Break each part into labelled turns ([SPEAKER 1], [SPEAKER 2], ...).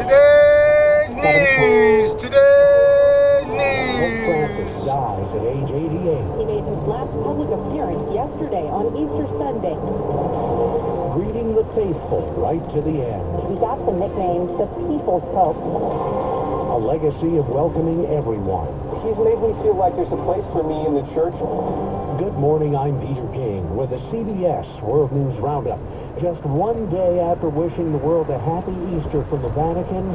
[SPEAKER 1] Today's news. Today's news.
[SPEAKER 2] Francis dies at age 88.
[SPEAKER 3] He made his last public appearance yesterday on Easter Sunday.
[SPEAKER 2] Greeting the faithful right to the end.
[SPEAKER 3] He got the nickname the People's Pope.
[SPEAKER 2] A legacy of welcoming everyone.
[SPEAKER 4] He's made me feel like there's a place for me in the church.
[SPEAKER 2] Good morning, I'm Peter King with the CBS World News Roundup. Just one day after wishing the world a happy Easter from the Vatican,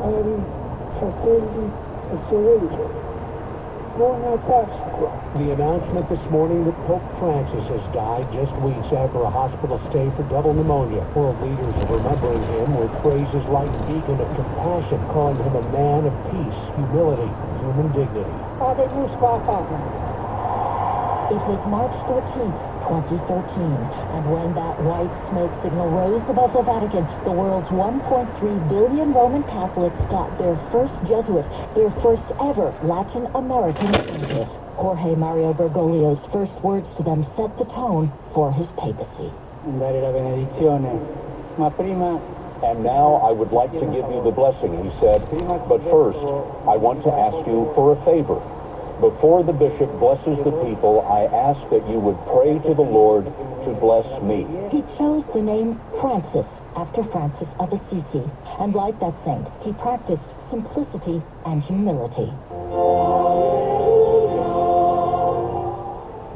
[SPEAKER 2] the announcement this morning that Pope Francis has died just weeks after a hospital stay for double pneumonia. World leaders are remembering him with phrases like beacon of compassion, calling him a man of peace, humility, human dignity.
[SPEAKER 5] It was March 13th, 2013, and when that white smoke signal rose above the Vatican, the world's 1.3 billion Roman Catholics got their first Jesuit, their first ever Latin American pontiff. Jorge Mario Bergoglio's first words to them set the tone for his papacy.
[SPEAKER 4] And now I would like to give you the blessing, he said, but first I want to ask you for a favor. Before the bishop blesses the people, I ask that you would pray to the Lord to bless me.
[SPEAKER 5] He chose the name Francis after Francis of Assisi, and like that saint, he practiced simplicity and humility.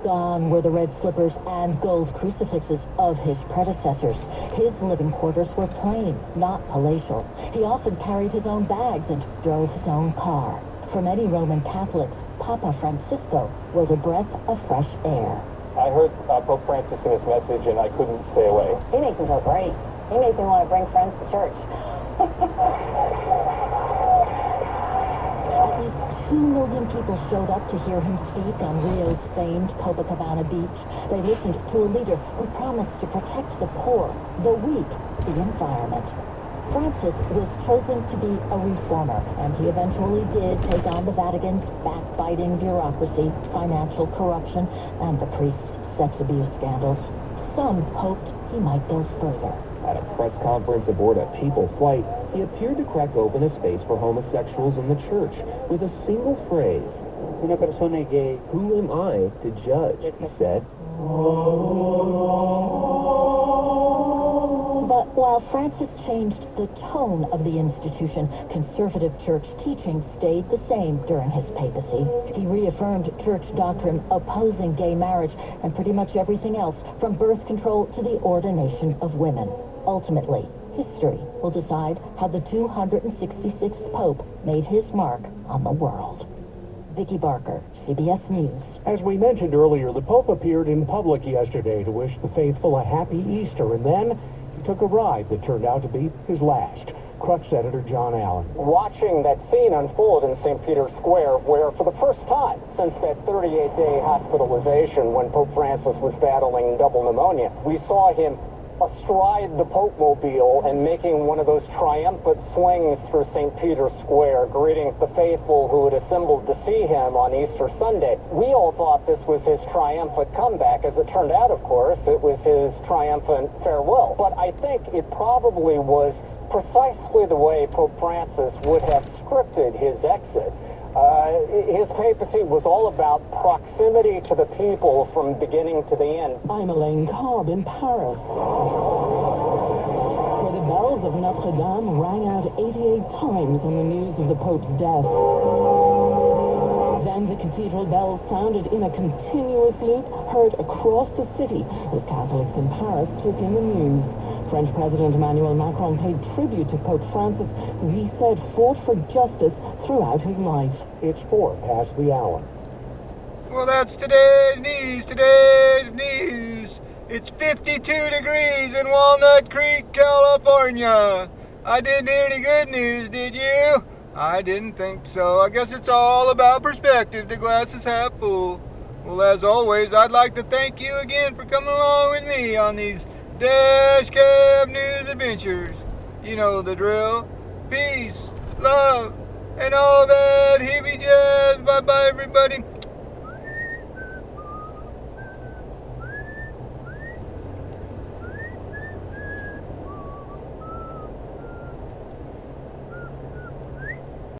[SPEAKER 5] Gone were the red slippers and gold crucifixes of his predecessors. His living quarters were plain, not palatial. He often carried his own bags and drove his own car. For many Roman Catholics, Papa Francisco was a breath of fresh air.
[SPEAKER 4] I heard Pope Francis in his message, and I couldn't stay away.
[SPEAKER 3] He makes me feel great. He makes me want to bring friends to church.
[SPEAKER 5] At least 2 million people showed up to hear him speak on Rio's famed Copacabana beach. They listened to a leader who promised to protect the poor, the weak, the environment. Francis was chosen to be a reformer, and he eventually did take on the Vatican's backbiting bureaucracy, financial corruption, and the priest's sex abuse scandals. Some hoped he might go further.
[SPEAKER 6] At a press conference aboard a People flight, he appeared to crack open a space for homosexuals in the church with a single phrase.
[SPEAKER 4] Una persona gay.
[SPEAKER 6] Who am I to judge, he said.
[SPEAKER 5] But while Francis changed the tone of the institution, conservative church teaching stayed the same during his papacy. He reaffirmed church doctrine opposing gay marriage and pretty much everything else, from birth control to the ordination of women. Ultimately, history will decide how the 266th Pope made his mark on the world. Vicki Barker, CBS News.
[SPEAKER 2] As we mentioned earlier, the Pope appeared in public yesterday to wish the faithful a happy Easter, and then he took a ride that turned out to be his last. Crux editor John Allen.
[SPEAKER 4] Watching that scene unfold in St. Peter's Square, where for the first time since that 38-day hospitalization when Pope Francis was battling double pneumonia, we saw him astride the Pope-mobile and making one of those triumphant swings through St. Peter's Square, greeting the faithful who had assembled to see him on Easter Sunday. We all thought this was his triumphant comeback. As it turned out, of course, it was his triumphant farewell. But I think it probably was precisely the way Pope Francis would have scripted his exit. His papacy was all about proximity to the people from beginning to the end.
[SPEAKER 5] I'm Elaine Cobb in Paris, where the bells of Notre Dame rang out 88 times on the news of the Pope's death. Then the cathedral bells sounded in a continuous loop, heard across the city as Catholics in Paris took in the news. French President Emmanuel Macron paid tribute to Pope Francis, who he said fought for justice throughout his life.
[SPEAKER 2] It's 4 past the hour.
[SPEAKER 1] Well, that's today's news. Today's news. It's 52 degrees in Walnut Creek, California. I didn't hear any good news, did you? I didn't think so. I guess it's all about perspective. The glass is half full. Well, as always, I'd like to thank you again for coming along with me on these Dash Cab News adventures. You know the drill. Peace, love, and all that hippie jazz. Bye-bye, everybody.